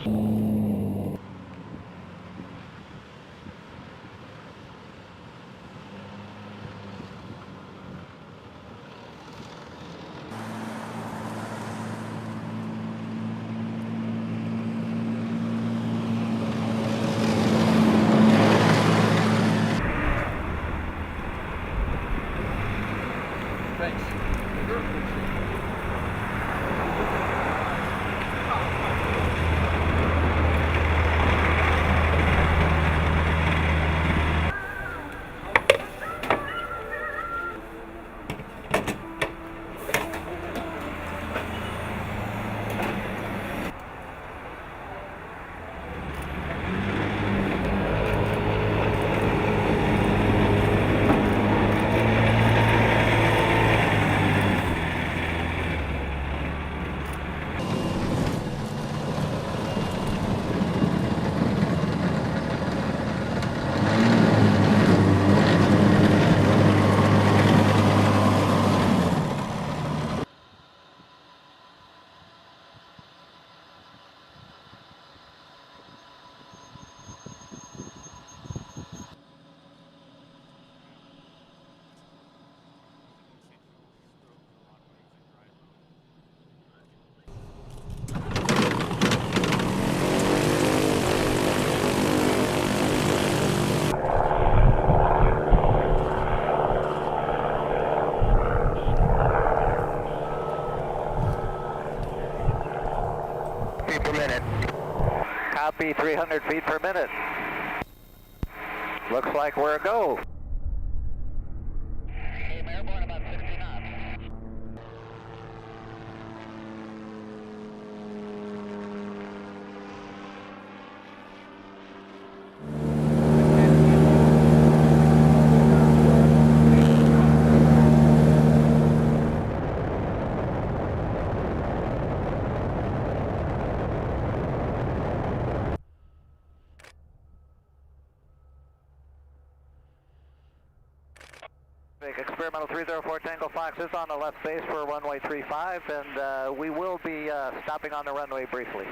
Thanks. Feet per minute. Copy, 300 feet per minute. Looks like we're a go. I'm airborne about 60 knots. Experimental 304 Tango Fox is on the left base for runway 35, and we will be stopping on the runway briefly.